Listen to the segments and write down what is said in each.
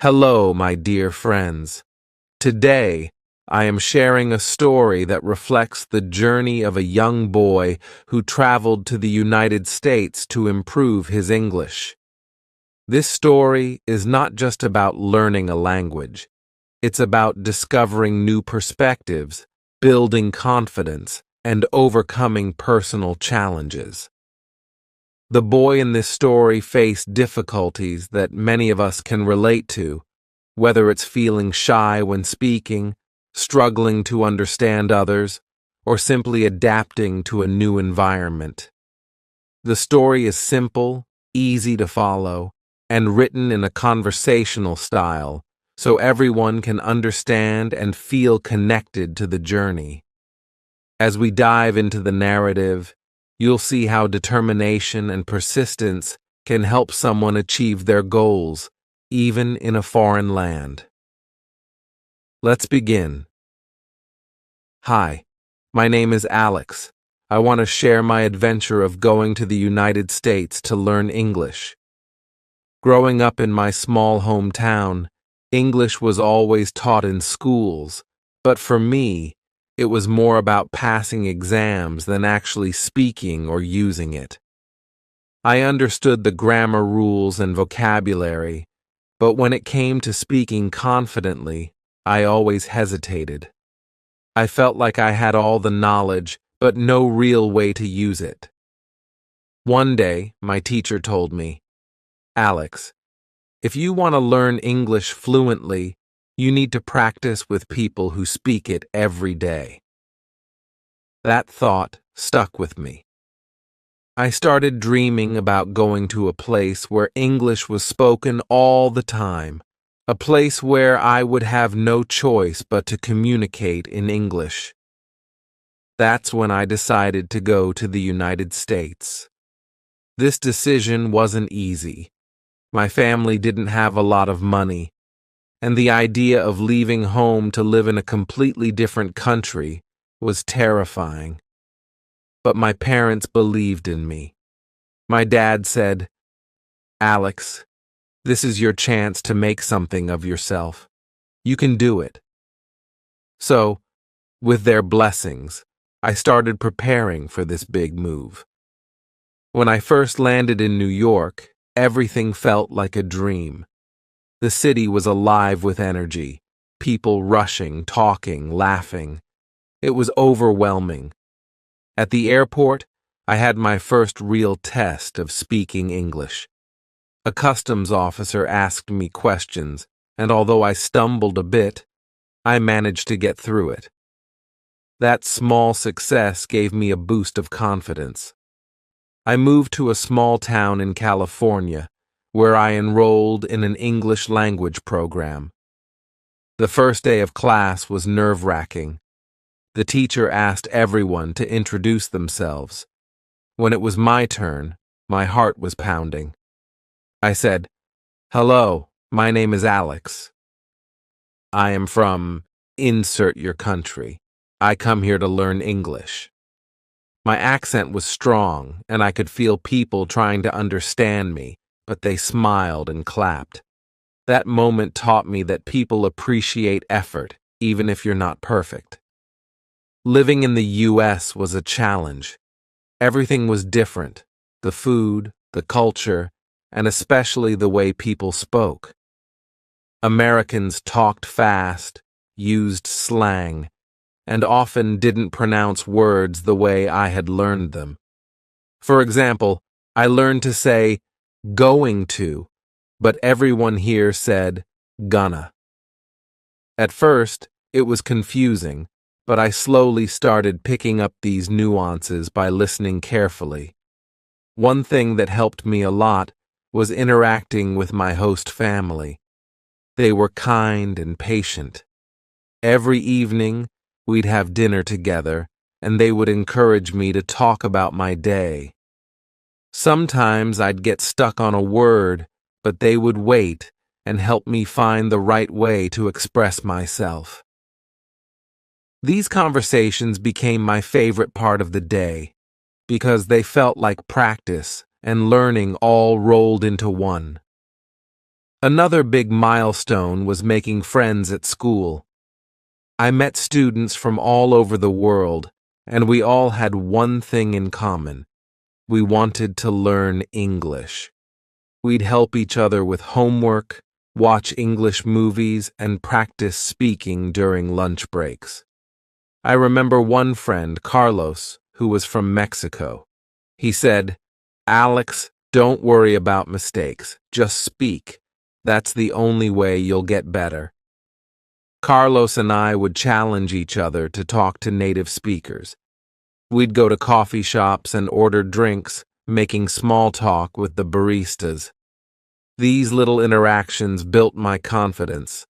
Hello, my dear friends. Today, I am sharing a story that reflects the journey of a young boy who traveled to the United States to improve his English. This story is not just about learning a language. It's about discovering new perspectives, building confidence, and overcoming personal challenges. The boy in this story faced difficulties that many of us can relate to, whether it's feeling shy when speaking, struggling to understand others, or simply adapting to a new environment. The story is simple, easy to follow, and written in a conversational style, so everyone can understand and feel connected to the journey. As we dive into the narrative, you'll see how determination and persistence can help someone achieve their goals, even in a foreign land. Let's begin. Hi, my name is Alex. I want to share my adventure of going to the United States to learn English. Growing up in my small hometown, English was always taught in schools, but for me, it was more about passing exams than actually speaking or using it. I understood the grammar rules and vocabulary, but when it came to speaking confidently, I always hesitated. I felt like I had all the knowledge, but no real way to use it. One day, my teacher told me, "Alex, if you want to learn English fluently, you need to practice with people who speak it every day." That thought stuck with me. I started dreaming about going to a place where English was spoken all the time, a place where I would have no choice but to communicate in English. That's when I decided to go to the United States. This decision wasn't easy. My family didn't have a lot of money, and the idea of leaving home to live in a completely different country was terrifying. But my parents believed in me. My dad said, "Alex, this is your chance to make something of yourself. You can do it." So, with their blessings, I started preparing for this big move. When I first landed in New York, everything felt like a dream. The city was alive with energy, people rushing, talking, laughing. It was overwhelming. At the airport, I had my first real test of speaking English. A customs officer asked me questions, and although I stumbled a bit, I managed to get through it. That small success gave me a boost of confidence. I moved to a small town in California, where I enrolled in an English language program. The first day of class was nerve-wracking. The teacher asked everyone to introduce themselves. When it was my turn, my heart was pounding. I said, "Hello, my name is Alex. I am from insert your country. I come here to learn English." My accent was strong, and I could feel people trying to understand me, but they smiled and clapped. That moment taught me that people appreciate effort, even if you're not perfect. Living in the U.S. was a challenge. Everything was different: the food, the culture, and especially the way people spoke. Americans talked fast, used slang, and often didn't pronounce words the way I had learned them. For example, I learned to say "going to," but everyone here said "gonna." At first, it was confusing, but I slowly started picking up these nuances by listening carefully. One thing that helped me a lot was interacting with my host family. They were kind and patient. Every evening, we'd have dinner together, and they would encourage me to talk about my day. Sometimes I'd get stuck on a word, but they would wait and help me find the right way to express myself. These conversations became my favorite part of the day because they felt like practice and learning all rolled into one. Another big milestone was making friends at school. I met students from all over the world, and we all had one thing in common. We wanted to learn English. We'd help each other with homework, watch English movies, and practice speaking during lunch breaks. I remember one friend, Carlos, who was from Mexico. He said, "Alex, don't worry about mistakes. Just speak. That's the only way you'll get better." Carlos and I would challenge each other to talk to native speakers. We'd go to coffee shops and order drinks, making small talk with the baristas. These little interactions built my confidence.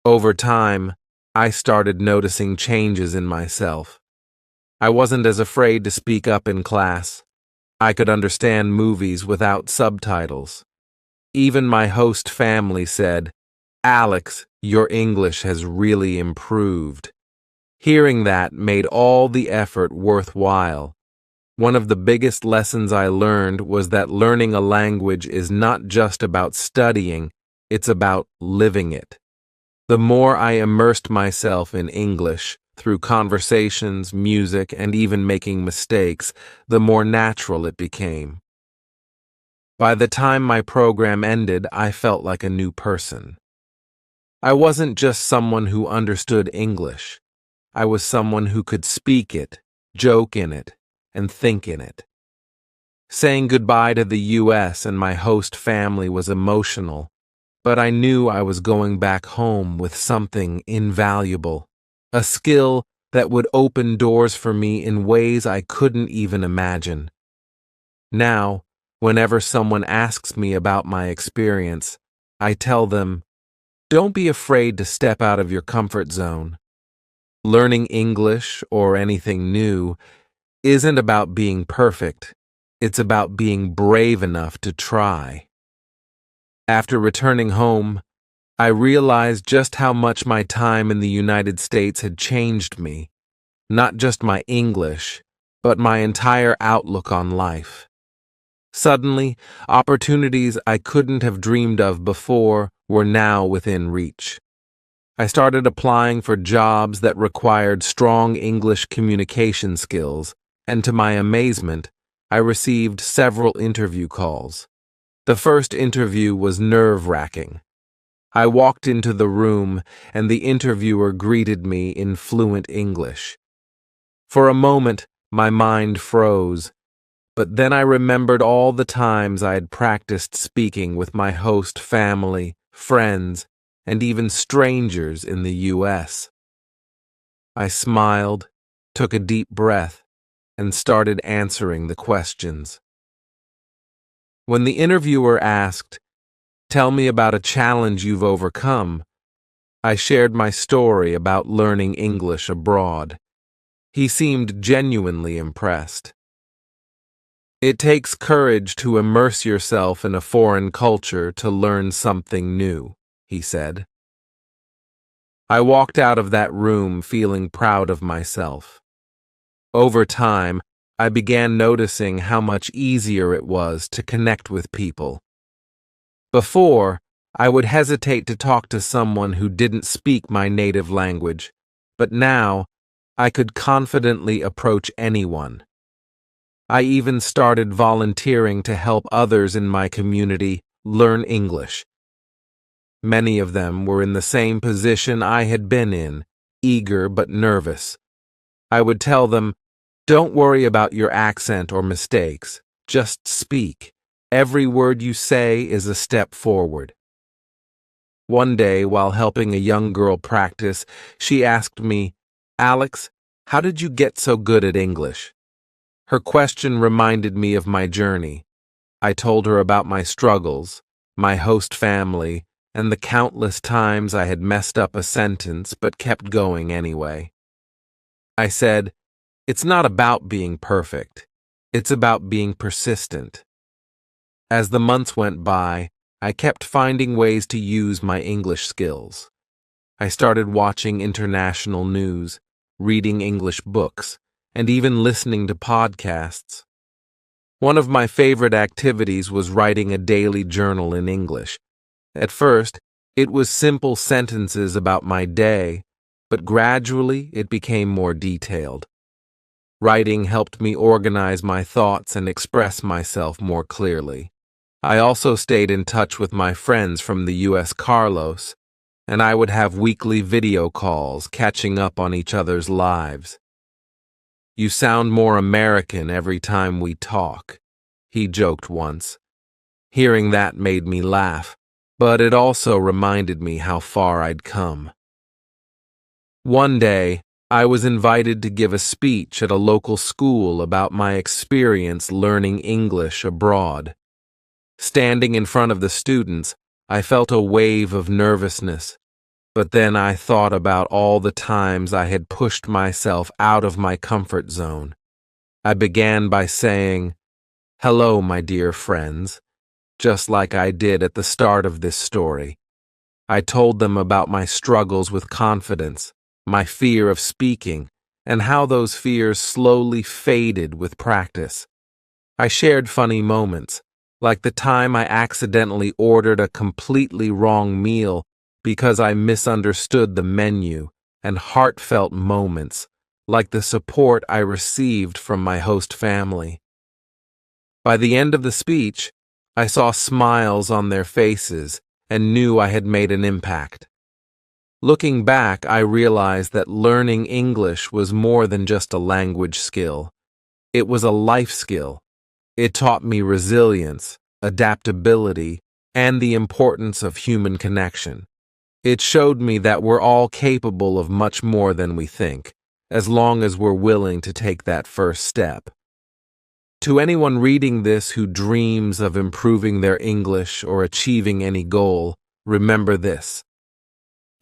Over time, I started noticing changes in myself. I wasn't as afraid to speak up in class. I could understand movies without subtitles. Even my host family said, "Alex, your English has really improved." Hearing that made all the effort worthwhile. One of the biggest lessons I learned was that learning a language is not just about studying, it's about living it. The more I immersed myself in English, through conversations, music, and even making mistakes, the more natural it became. By the time my program ended, I felt like a new person. I wasn't just someone who understood English. I was someone who could speak it, joke in it, and think in it. Saying goodbye to the US and my host family was emotional, but I knew I was going back home with something invaluable, a skill that would open doors for me in ways I couldn't even imagine. Now, whenever someone asks me about my experience, I tell them, don't be afraid to step out of your comfort zone. Learning English or anything new isn't about being perfect. It's about being brave enough to try. After returning home, I realized just how much my time in the United States had changed me. Not just my English, but my entire outlook on life. Suddenly, opportunities I couldn't have dreamed of before were now within reach. I started applying for jobs that required strong English communication skills, and to my amazement, I received several interview calls. The first interview was nerve-wracking. I walked into the room, and the interviewer greeted me in fluent English. For a moment, my mind froze, but then I remembered all the times I had practiced speaking with my host family, friends, and even strangers in the US. I smiled, took a deep breath, and started answering the questions. When the interviewer asked, "Tell me about a challenge you've overcome," I shared my story about learning English abroad. He seemed genuinely impressed. It takes courage to immerse yourself in a foreign culture to learn something new, he said. I walked out of that room feeling proud of myself. Over time, I began noticing how much easier it was to connect with people. Before, I would hesitate to talk to someone who didn't speak my native language, but now, I could confidently approach anyone. I even started volunteering to help others in my community learn English. Many of them were in the same position I had been in, eager but nervous. I would tell them, "Don't worry about your accent or mistakes. Just speak. Every word you say is a step forward." One day, while helping a young girl practice, she asked me, "Alex, how did you get so good at English?" Her question reminded me of my journey. I told her about my struggles, my host family, and the countless times I had messed up a sentence but kept going anyway. I said, "It's not about being perfect. It's about being persistent." As the months went by, I kept finding ways to use my English skills. I started watching international news, reading English books, and even listening to podcasts. One of my favorite activities was writing a daily journal in English. At first, it was simple sentences about my day, but gradually it became more detailed. Writing helped me organize my thoughts and express myself more clearly. I also stayed in touch with my friends from the U.S. Carlos, and I would have weekly video calls catching up on each other's lives. "You sound more American every time we talk," he joked once. Hearing that made me laugh, but it also reminded me how far I'd come. One day, I was invited to give a speech at a local school about my experience learning English abroad. Standing in front of the students, I felt a wave of nervousness, but then I thought about all the times I had pushed myself out of my comfort zone. I began by saying, "Hello, my dear friends," just like I did at the start of this story. I told them about my struggles with confidence, my fear of speaking, and how those fears slowly faded with practice. I shared funny moments, like the time I accidentally ordered a completely wrong meal because I misunderstood the menu, and heartfelt moments, like the support I received from my host family. By the end of the speech, I saw smiles on their faces and knew I had made an impact. Looking back, I realized that learning English was more than just a language skill. It was a life skill. It taught me resilience, adaptability, and the importance of human connection. It showed me that we're all capable of much more than we think, as long as we're willing to take that first step. To anyone reading this who dreams of improving their English or achieving any goal, remember this.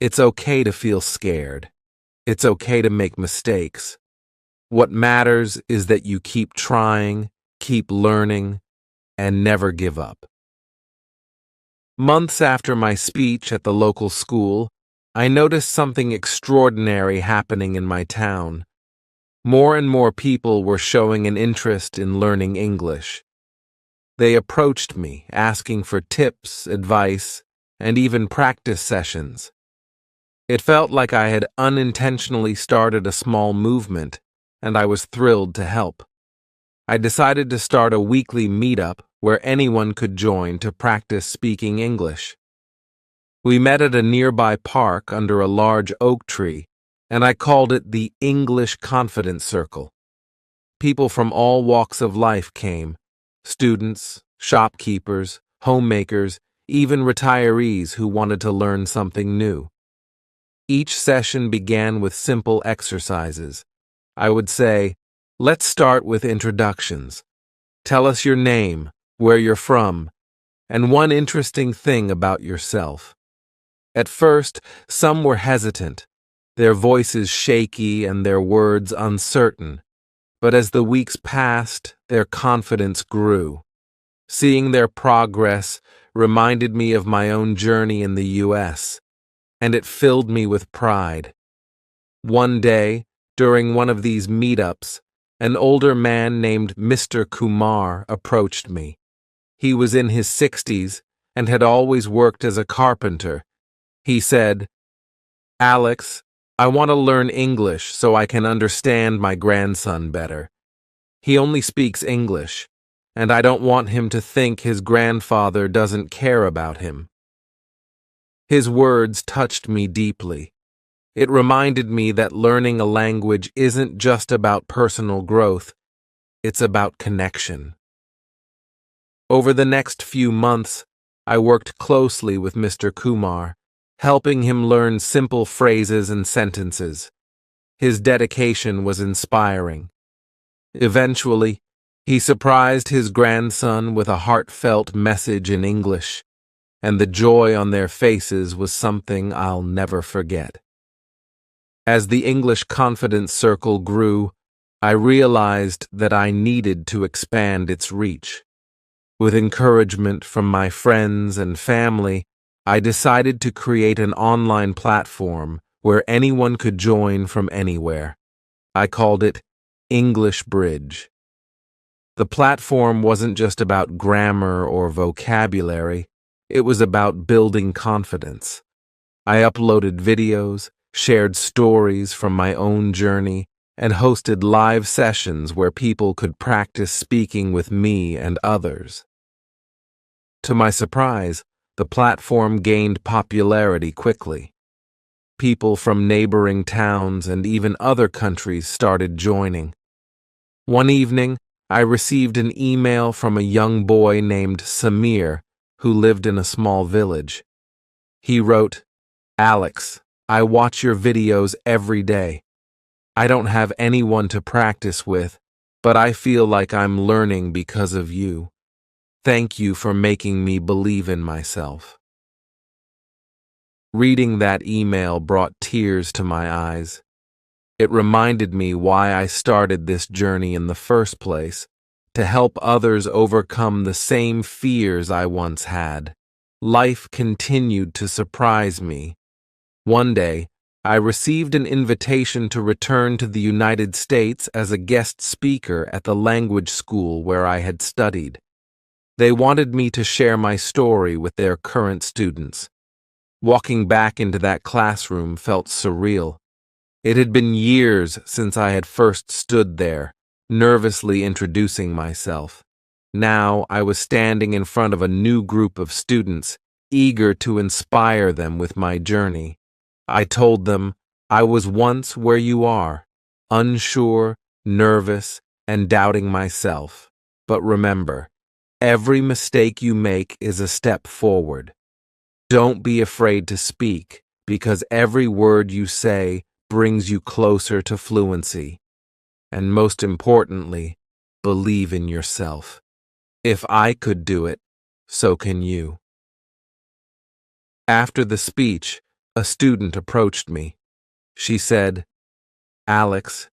It's okay to feel scared. It's okay to make mistakes. What matters is that you keep trying, keep learning, and never give up. Months after my speech at the local school, I noticed something extraordinary happening in my town. More and more people were showing an interest in learning English. They approached me, asking for tips, advice, and even practice sessions. It felt like I had unintentionally started a small movement, and I was thrilled to help. I decided to start a weekly meetup where anyone could join to practice speaking English. We met at a nearby park under a large oak tree, and I called it the English Confidence Circle. People from all walks of life came: students, shopkeepers, homemakers, even retirees who wanted to learn something new. Each session began with simple exercises. I would say, "Let's start with introductions. Tell us your name, where you're from, and one interesting thing about yourself." At first, some were hesitant, their voices shaky and their words uncertain. But as the weeks passed, their confidence grew. Seeing their progress reminded me of my own journey in the U.S., and it filled me with pride. One day, during one of these meetups, an older man named Mr. Kumar approached me. He was in his 60s and had always worked as a carpenter. He said, "Alex, I want to learn English so I can understand my grandson better. He only speaks English, and I don't want him to think his grandfather doesn't care about him." His words touched me deeply. It reminded me that learning a language isn't just about personal growth, it's about connection. Over the next few months, I worked closely with Mr. Kumar, helping him learn simple phrases and sentences. His dedication was inspiring. Eventually, he surprised his grandson with a heartfelt message in English, and the joy on their faces was something I'll never forget. As the English Confidence Circle grew, I realized that I needed to expand its reach. With encouragement from my friends and family, I decided to create an online platform where anyone could join from anywhere. I called it English Bridge. The platform wasn't just about grammar or vocabulary, It was about building confidence. I uploaded videos, shared stories from my own journey, and hosted live sessions where people could practice speaking with me and others. To my surprise, the platform gained popularity quickly. People from neighboring towns and even other countries started joining. One evening, I received an email from a young boy named Samir who lived in a small village. He wrote, "Alex, I watch your videos every day. I don't have anyone to practice with, but I feel like I'm learning because of you. Thank you for making me believe in myself." Reading that email brought tears to my eyes. It reminded me why I started this journey in the first place, to help others overcome the same fears I once had. Life continued to surprise me. One day, I received an invitation to return to the United States as a guest speaker at the language school where I had studied. They wanted me to share my story with their current students. Walking back into that classroom felt surreal. It had been years since I had first stood there, nervously introducing myself. Now I was standing in front of a new group of students, eager to inspire them with my journey. I told them, I was once where you are, unsure, nervous, and doubting myself. But remember, every mistake you make is a step forward. Don't be afraid to speak, because every word you say brings you closer to fluency. And most importantly, believe in yourself. If I could do it, so can you. After the speech, a student approached me. She said, "Alex,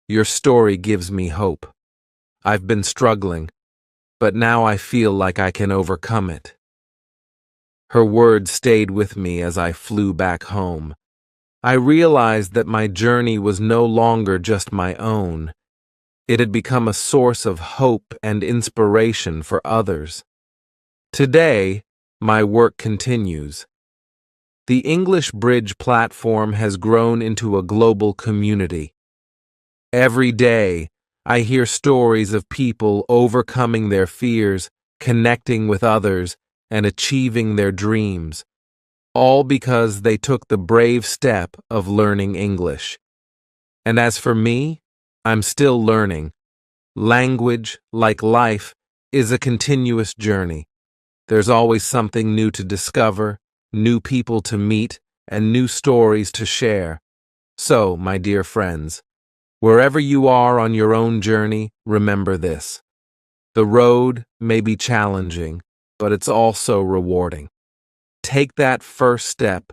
your story gives me hope. I've been struggling, but now I feel like I can overcome it." Her words stayed with me as I flew back home. I realized that my journey was no longer just my own. It had become a source of hope and inspiration for others. Today, my work continues. The English Bridge platform has grown into a global community. Every day, I hear stories of people overcoming their fears, connecting with others, and achieving their dreams, all because they took the brave step of learning English. And as for me, I'm still learning. Language, like life, is a continuous journey. There's always something new to discover, new people to meet, and new stories to share. So, my dear friends, wherever you are on your own journey, remember this. The road may be challenging, but it's also rewarding. Take that first step,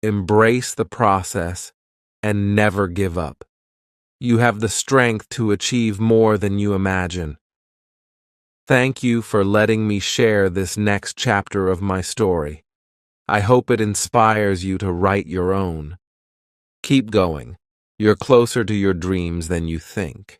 embrace the process, and never give up. You have the strength to achieve more than you imagine. Thank you for letting me share this next chapter of my story. I hope it inspires you to write your own. Keep going. You're closer to your dreams than you think.